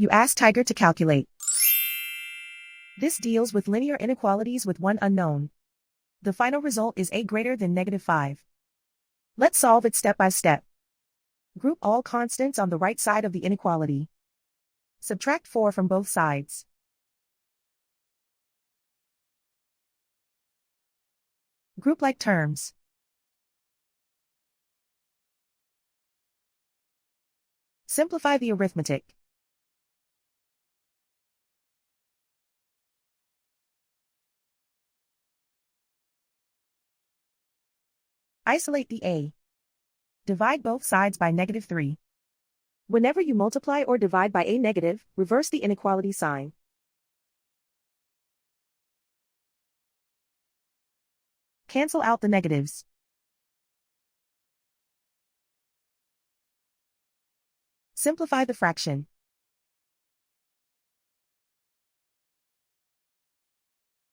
You ask Tiger to calculate. This deals with linear inequalities with one unknown. The final result is a greater than -5. Let's solve it step by step. Group all constants on the right side of the inequality. Subtract 4 from both sides. Group like terms. Simplify the arithmetic. Isolate the a. Divide both sides by -3. Whenever you multiply or divide by a negative, reverse the inequality sign. Cancel out the negatives. Simplify the fraction.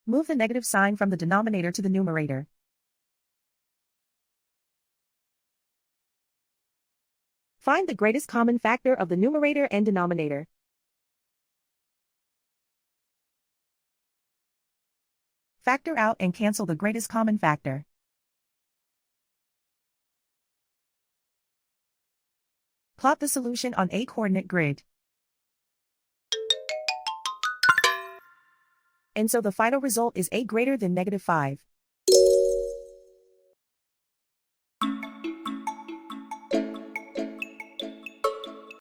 Move the negative sign from the denominator to the numerator. Find the greatest common factor of the numerator and denominator. Factor out and cancel the greatest common factor. Plot the solution on a coordinate grid. And so the final result is a greater than -5.